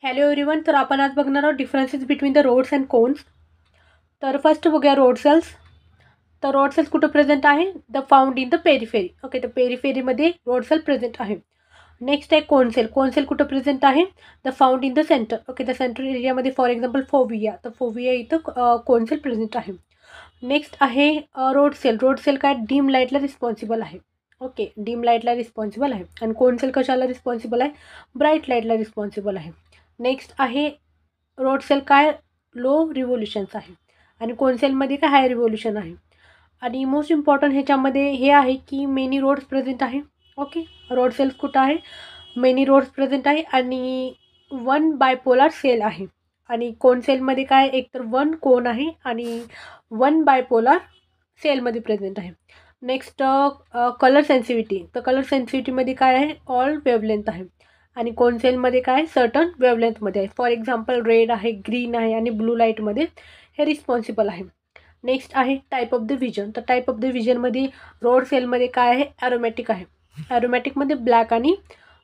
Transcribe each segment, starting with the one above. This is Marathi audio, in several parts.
Hello everyone. तर आपण आज बघणार आहोत differences between the rods and cones. तर फर्स्ट बघूया रोड सेल्स. तर रोड सेल्स कुठं प्रेझेंट आहे? The found in the periphery. Okay, तर पेरिफेरीमध्ये रोड सेल प्रेझेंट आहे. नेक्स्ट आहे कोन सेल. कोन सेल कुठं प्रेझेंट आहे? The found in the centre. Okay, the central एरियामध्ये फॉर एक्झाम्पल फोविया, तर फोविया इथं कोन सेल प्रेझेंट आहे. नेक्स्ट आहे रोड सेल. रोड सेल काय डीम लाईटला रिस्पॉन्सिबल आहे. ओके, डीम लाईटला रिस्पॉन्सिबल आहे. आणि कोन सेल कशाला रिस्पॉन्सिबल आहे? ब्राईट लाईटला रिस्पॉन्सिबल आहे. नेक्स्ट आहे रोड सेल काय लो रिव्होल्युशन्स आहे आणि कोन सेलमध्ये काय हाय रिव्होल्युशन आहे. आणि मोस्ट इम्पॉर्टंट ह्याच्यामध्ये हे आहे की मेनी रोड्स प्रेझेंट आहे. ओके, रोड सेल्स कुठं आहे? मेनी रोड्स प्रेझेंट आहे आणि वन बायपोलार सेल आहे. आणि कोन सेलमध्ये काय एकतर वन कोन आहे आणि वन बायपोलार सेलमध्ये प्रेझेंट आहे. Next colour sensitivity. तर कलर सेन्सिटिव्हिटीमध्ये काय आहे? ऑल वेवलेंथ आहे. आणि कोन सेलमध्ये काय सर्टन वेवलेंथमध्ये आहे. फॉर एक्झाम्पल रेड आहे, ग्रीन आहे आणि ब्लू लाईटमध्ये हे रिस्पॉन्सिबल आहे. नेक्स्ट आहे टाईप ऑफ द विजन. तर टाईप ऑफ द विजनमध्ये रोड सेलमध्ये काय आहे? ॲरोमॅटिक आहे. ॲरोमॅटिकमध्ये ब्लॅक आणि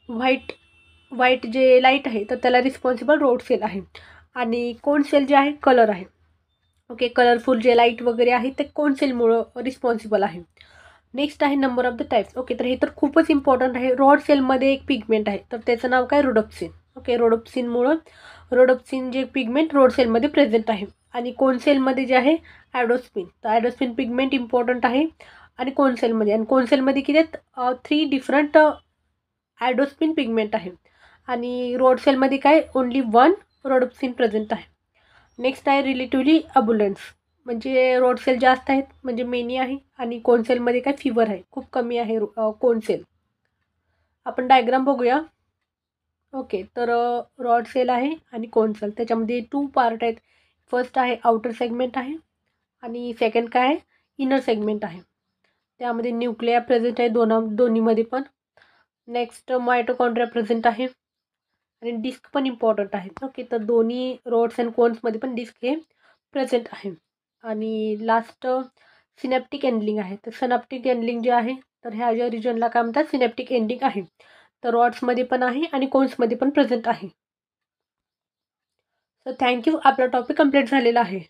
व्हाईट जे लाईट आहे तर त्याला रिस्पॉन्सिबल रोड सेल आहे. आणि कोन सेल जे आहे कलर आहे. ओके, कलरफुल जे लाईट वगैरे आहे ते कोन सेलमुळं रिस्पॉन्सिबल आहे. नेक्स्ट आहे number of the types. Okay, तर हे तर खूपच इम्पॉर्टंट आहे. रॉड सेलमध्ये एक पिगमेंट आहे तर त्याचं नाव काय? रोडोप्सिन. ओके, रोडोप्सिन जे पिगमेंट रोड सेलमध्ये प्रेझेंट आहे. आणि कोन सेलमध्ये जे आहे ॲडोस्पिन. तर ॲडोस्पिन पिगमेंट इम्पॉर्टंट आहे आणि कोन सेलमध्ये. आणि कोन सेलमध्ये किती आहेत? 3 डिफरंट ॲडोस्पिन पिगमेंट आहे. आणि रोड सेलमध्ये काय ओन्ली 1 रोडोप्सिन प्रेझेंट आहे. नेक्स्ट आहे रिलेटिव्हली अबुलन्स. म्हणजे रोड सेल जास्त आहेत म्हणजे मेनी आहे आणि कोन सेलमध्ये काय फिवर आहे, खूप कमी आहे कोन सेल. आपण डायग्राम बघूया. ओके, तर रॉड सेल आहे आणि कोन सेल त्याच्यामध्ये 2 पार्ट आहेत. फर्स्ट आहे आउटर सेगमेंट आहे आणि सेकंड काय आहे? इनर सेगमेंट आहे. त्यामध्ये न्यूक्लिया प्रेझेंट आहे दोन्हीमध्ये पण. नेक्स्ट मायटोकॉन्ड्रिया प्रेझेंट आहे आणि डिस्क पण इम्पॉर्टंट आहे. ओके, तर दोन्ही रोड्स अँड कोन्समध्ये पण डिस्क हे प्रेझेंट आहे. आणि लास्ट सिनॅप्टिक एंडलिंग आहे. तर सिनॅप्टिक एंडलिंग जे आहे तर ह्या ज्या रिजनला काय म्हणतात? सिनॅप्टिक एंडिंग आहे. तर रॉड्समध्ये पण आहे आणि कोन्समध्ये पण प्रेझेंट आहे. तर थँक्यू. आपला टॉपिक कंप्लीट झालेला आहे.